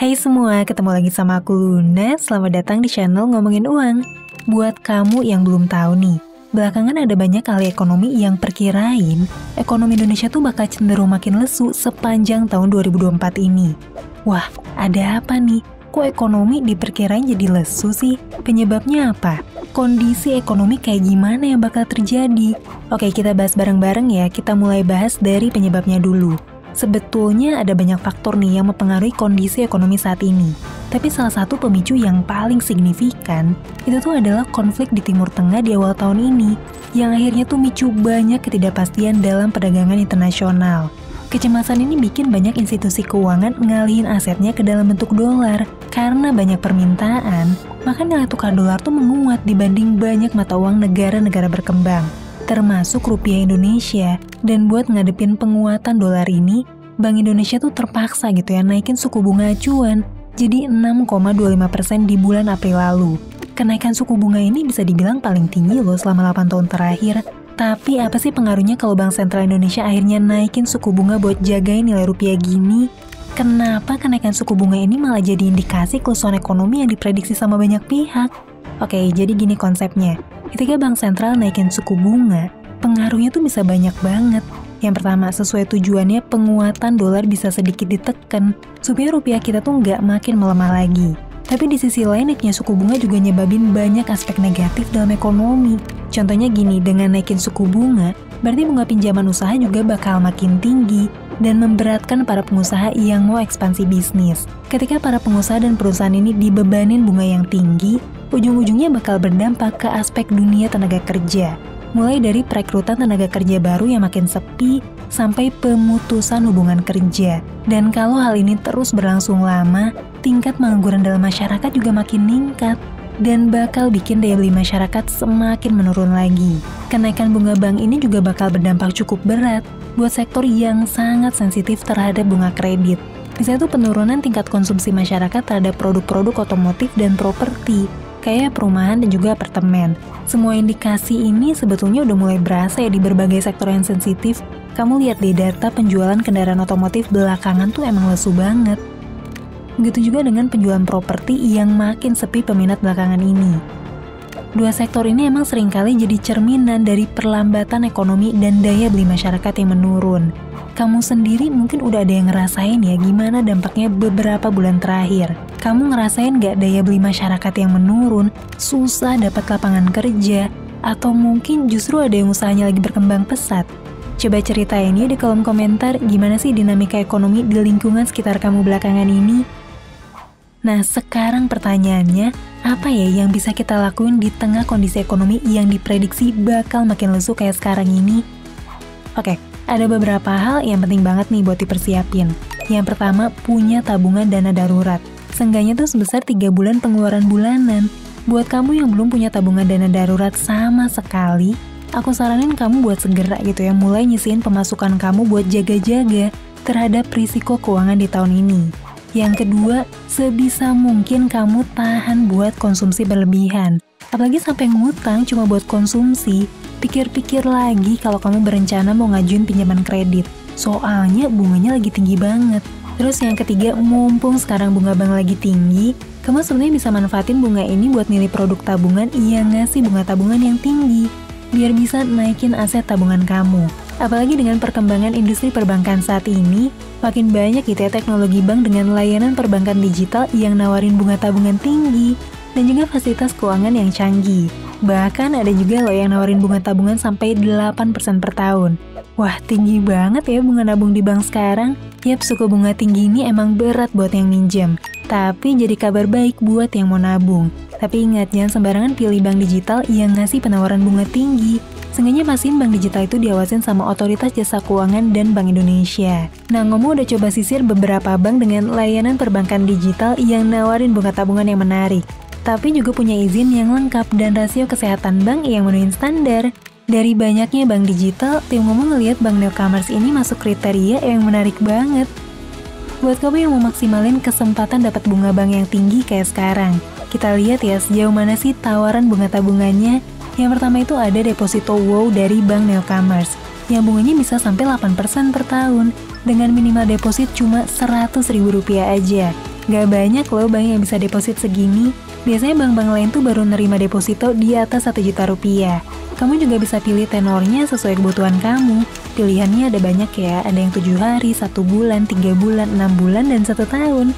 Hai semua, ketemu lagi sama aku Luna. Selamat datang di channel Ngomongin Uang. Buat kamu yang belum tahu nih, belakangan ada banyak ahli ekonomi yang perkirain ekonomi Indonesia tuh bakal cenderung makin lesu sepanjang tahun 2024 ini. Wah, ada apa nih? Kok ekonomi diperkirain jadi lesu sih? Penyebabnya apa? Kondisi ekonomi kayak gimana yang bakal terjadi? Oke, kita bahas bareng-bareng ya. Kita mulai bahas dari penyebabnya dulu. Sebetulnya ada banyak faktor nih yang mempengaruhi kondisi ekonomi saat ini. Tapi salah satu pemicu yang paling signifikan itu tuh adalah konflik di Timur Tengah di awal tahun ini, yang akhirnya tuh micu banyak ketidakpastian dalam perdagangan internasional. Kecemasan ini bikin banyak institusi keuangan ngalihin asetnya ke dalam bentuk dolar. Karena banyak permintaan, maka nilai tukar dolar tuh menguat dibanding banyak mata uang negara-negara berkembang, termasuk rupiah Indonesia. Dan buat ngadepin penguatan dolar ini, Bank Indonesia tuh terpaksa gitu ya naikin suku bunga acuan jadi 6,25% di bulan April lalu. Kenaikan suku bunga ini bisa dibilang paling tinggi loh selama 8 tahun terakhir. Tapi apa sih pengaruhnya kalau Bank Sentral Indonesia akhirnya naikin suku bunga buat jagain nilai rupiah gini? Kenapa kenaikan suku bunga ini malah jadi indikasi kelusuan ekonomi yang diprediksi sama banyak pihak? Oke, jadi gini konsepnya. Ketika Bank Sentral naikin suku bunga, pengaruhnya tuh bisa banyak banget. Yang pertama, sesuai tujuannya penguatan dolar bisa sedikit ditekan, supaya rupiah kita tuh nggak makin melemah lagi. Tapi di sisi lain, naiknya suku bunga juga nyebabin banyak aspek negatif dalam ekonomi. Contohnya gini, dengan naikin suku bunga, berarti bunga pinjaman usaha juga bakal makin tinggi dan memberatkan para pengusaha yang mau ekspansi bisnis. Ketika para pengusaha dan perusahaan ini dibebanin bunga yang tinggi, ujung-ujungnya bakal berdampak ke aspek dunia tenaga kerja. Mulai dari perekrutan tenaga kerja baru yang makin sepi, sampai pemutusan hubungan kerja. Dan kalau hal ini terus berlangsung lama, tingkat pengangguran dalam masyarakat juga makin meningkat, dan bakal bikin daya beli masyarakat semakin menurun lagi. Kenaikan bunga bank ini juga bakal berdampak cukup berat buat sektor yang sangat sensitif terhadap bunga kredit. Misalnya tuh penurunan tingkat konsumsi masyarakat terhadap produk-produk otomotif dan properti, kayak perumahan dan juga apartemen. Semua indikasi ini sebetulnya udah mulai berasa ya di berbagai sektor yang sensitif. Kamu lihat deh data penjualan kendaraan otomotif belakangan tuh emang lesu banget. Begitu juga dengan penjualan properti yang makin sepi peminat belakangan ini. Dua sektor ini emang seringkali jadi cerminan dari perlambatan ekonomi dan daya beli masyarakat yang menurun. Kamu sendiri mungkin udah ada yang ngerasain ya gimana dampaknya beberapa bulan terakhir. Kamu ngerasain gak daya beli masyarakat yang menurun, susah dapat lapangan kerja, atau mungkin justru ada yang usahanya lagi berkembang pesat? Coba ceritain ya di kolom komentar gimana sih dinamika ekonomi di lingkungan sekitar kamu belakangan ini. Nah, sekarang pertanyaannya, apa ya yang bisa kita lakuin di tengah kondisi ekonomi yang diprediksi bakal makin lesu kayak sekarang ini? Oke, ada beberapa hal yang penting banget nih buat dipersiapin. Yang pertama, punya tabungan dana darurat. Seenggaknya tuh sebesar 3 bulan pengeluaran bulanan. Buat kamu yang belum punya tabungan dana darurat sama sekali, aku saranin kamu buat segera gitu ya, mulai nyisihin pemasukan kamu buat jaga-jaga terhadap risiko keuangan di tahun ini. Yang kedua, sebisa mungkin kamu tahan buat konsumsi berlebihan. Apalagi sampai ngutang cuma buat konsumsi, pikir-pikir lagi kalau kamu berencana mau ngajuin pinjaman kredit. Soalnya bunganya lagi tinggi banget. Terus yang ketiga, mumpung sekarang bunga bank lagi tinggi, kamu sebenarnya bisa manfaatin bunga ini buat milih produk tabungan yang ngasih bunga tabungan yang tinggi, biar bisa naikin aset tabungan kamu. Apalagi dengan perkembangan industri perbankan saat ini, makin banyak gitu ya teknologi bank dengan layanan perbankan digital yang nawarin bunga tabungan tinggi, dan juga fasilitas keuangan yang canggih. Bahkan ada juga loh yang nawarin bunga tabungan sampai 8% per tahun. Wah, tinggi banget ya bunga nabung di bank sekarang. Yap, suku bunga tinggi ini emang berat buat yang minjem. Tapi jadi kabar baik buat yang mau nabung. Tapi ingat, jangan sembarangan pilih bank digital yang ngasih penawaran bunga tinggi. Seenggaknya pastiin bank digital itu diawasin sama Otoritas Jasa Keuangan dan Bank Indonesia. Nah, ngomong udah coba sisir beberapa bank dengan layanan perbankan digital yang nawarin bunga tabungan yang menarik. Tapi juga punya izin yang lengkap dan rasio kesehatan bank yang memenuhi standar. Dari banyaknya bank digital, tim ngomong ngelihat Bank Newcomers ini masuk kriteria yang menarik banget. Buat kamu yang mau maksimalin kesempatan dapat bunga bank yang tinggi kayak sekarang, kita lihat ya sejauh mana sih tawaran bunga tabungannya. Yang pertama itu ada deposito wow dari Bank Newcomers, yang bunganya bisa sampai 8% per tahun, dengan minimal deposit cuma Rp100.000 aja. Gak banyak loh bank yang bisa deposit segini. Biasanya bank-bank lain tuh baru nerima deposito di atas 1 juta rupiah. Kamu juga bisa pilih tenornya sesuai kebutuhan kamu. Pilihannya ada banyak ya, ada yang 7 hari, 1 bulan, 3 bulan, 6 bulan, dan 1 tahun.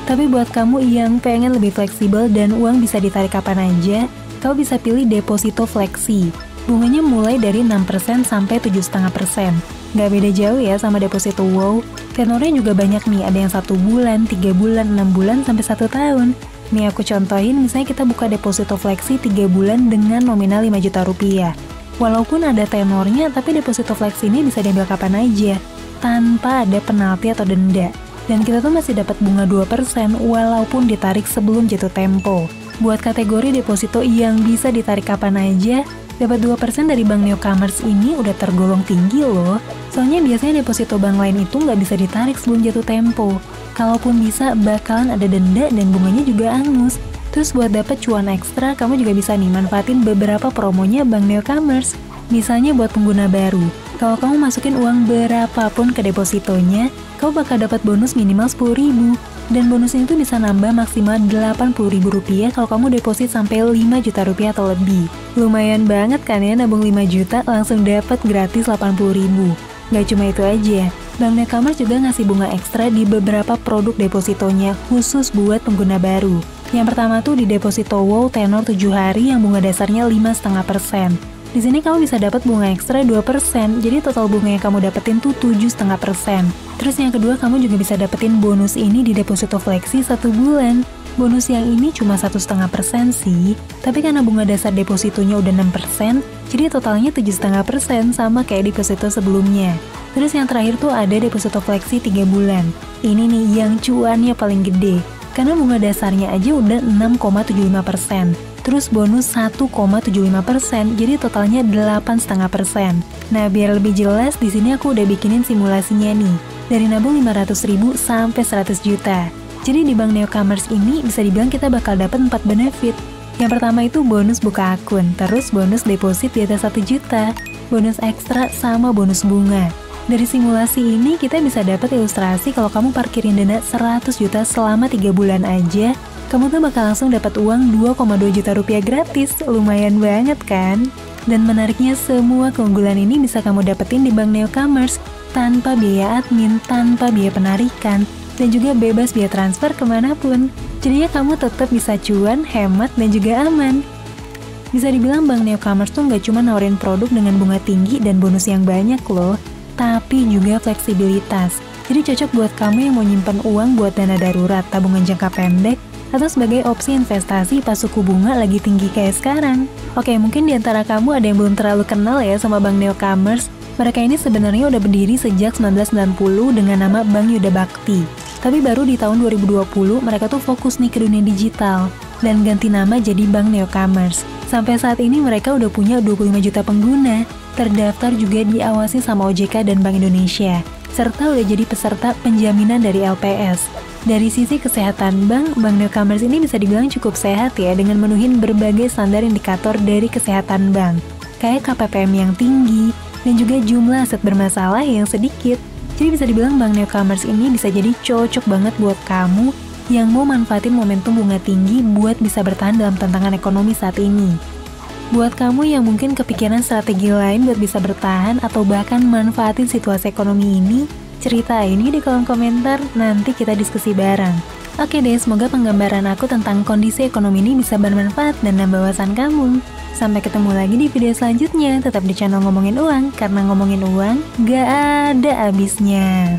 Tapi buat kamu yang pengen lebih fleksibel dan uang bisa ditarik kapan aja, kamu bisa pilih deposito fleksi. Bunganya mulai dari 6% sampai 7,5%. Gak beda jauh ya sama deposito WOW. Tenornya juga banyak nih, ada yang 1 bulan, 3 bulan, 6 bulan, sampai 1 tahun. Nih aku contohin, misalnya kita buka deposito fleksi 3 bulan dengan nominal 5 juta rupiah. Walaupun ada tenornya, tapi deposito fleksi ini bisa diambil kapan aja, tanpa ada penalti atau denda. Dan kita tuh masih dapat bunga 2% walaupun ditarik sebelum jatuh tempo. Buat kategori deposito yang bisa ditarik kapan aja, dapat 2% dari Bank Newcomers ini udah tergolong tinggi loh. Soalnya biasanya deposito bank lain itu nggak bisa ditarik sebelum jatuh tempo. Kalaupun bisa, bakalan ada denda dan bunganya juga angus. Terus buat dapet cuan ekstra, kamu juga bisa nih manfaatin beberapa promonya Bank Newcomers. Misalnya buat pengguna baru, kalau kamu masukin uang berapapun ke depositonya, kamu bakal dapat bonus minimal 10.000. Dan bonusnya itu bisa nambah maksimal Rp80.000 kalau kamu deposit sampai 5 juta rupiah atau lebih. Lumayan banget kan ya, nabung 5 juta langsung dapat gratis 80.000. Gak cuma itu aja, Bank Newcomers juga ngasih bunga ekstra di beberapa produk depositonya khusus buat pengguna baru. Yang pertama tuh di deposito WOW tenor 7 hari yang bunga dasarnya 5,5%. Di sini kamu bisa dapat bunga ekstra 2%, jadi total bunga yang kamu dapetin tuh 7,5%. Terus yang kedua, kamu juga bisa dapetin bonus ini di deposito fleksi 1 bulan. Bonus yang ini cuma 1,5% sih, tapi karena bunga dasar depositonya udah 6%, jadi totalnya 7,5% sama kayak deposito sebelumnya. Terus yang terakhir tuh ada deposito fleksi 3 bulan. Ini nih yang cuannya paling gede, karena bunga dasarnya aja udah 6,75%. Terus bonus 1,75%, jadi totalnya 8,5%. Nah, biar lebih jelas, di sini aku udah bikinin simulasinya nih, dari nabung 500.000 sampai 100 juta. Jadi di Bank Newcomers ini bisa dibilang kita bakal dapat 4 benefit. Yang pertama itu bonus buka akun, terus bonus deposit di atas 1 juta, bonus ekstra, sama bonus bunga. Dari simulasi ini kita bisa dapat ilustrasi kalau kamu parkirin dana 100 juta selama 3 bulan aja, kamu tuh bakal langsung dapat uang 2,2 juta rupiah gratis. Lumayan banget kan? Dan menariknya, semua keunggulan ini bisa kamu dapetin di Bank Newcomers tanpa biaya admin, tanpa biaya penarikan, dan juga bebas biaya transfer kemanapun. Jadinya kamu tetap bisa cuan, hemat, dan juga aman. Bisa dibilang Bank Newcomers tuh nggak cuma nawarin produk dengan bunga tinggi dan bonus yang banyak loh, tapi juga fleksibilitas. Jadi cocok buat kamu yang mau nyimpan uang buat dana darurat, tabungan jangka pendek, atau sebagai opsi investasi pas suku bunga lagi tinggi kayak sekarang. Oke, mungkin di antara kamu ada yang belum terlalu kenal ya sama Bank Newcomers. Mereka ini sebenarnya udah berdiri sejak 1990 dengan nama Bank Yuda Bakti. Tapi baru di tahun 2020 mereka tuh fokus nih ke dunia digital dan ganti nama jadi Bank Newcomers. Sampai saat ini mereka udah punya 25 juta pengguna, terdaftar juga diawasi sama OJK dan Bank Indonesia, serta udah jadi peserta penjaminan dari LPS. Dari sisi kesehatan Bank Newcomers ini bisa dibilang cukup sehat ya, dengan menuhin berbagai standar indikator dari kesehatan bank, kayak KPPM yang tinggi, dan juga jumlah aset bermasalah yang sedikit. Jadi bisa dibilang Bank Newcomers ini bisa jadi cocok banget buat kamu yang mau manfaatin momentum bunga tinggi buat bisa bertahan dalam tantangan ekonomi saat ini. Buat kamu yang mungkin kepikiran strategi lain buat bisa bertahan atau bahkan manfaatin situasi ekonomi ini, cerita ini di kolom komentar, nanti kita diskusi bareng. Oke deh, semoga penggambaran aku tentang kondisi ekonomi ini bisa bermanfaat dan nambah wawasan kamu. Sampai ketemu lagi di video selanjutnya, tetap di channel Ngomongin Uang, karena ngomongin uang gak ada habisnya.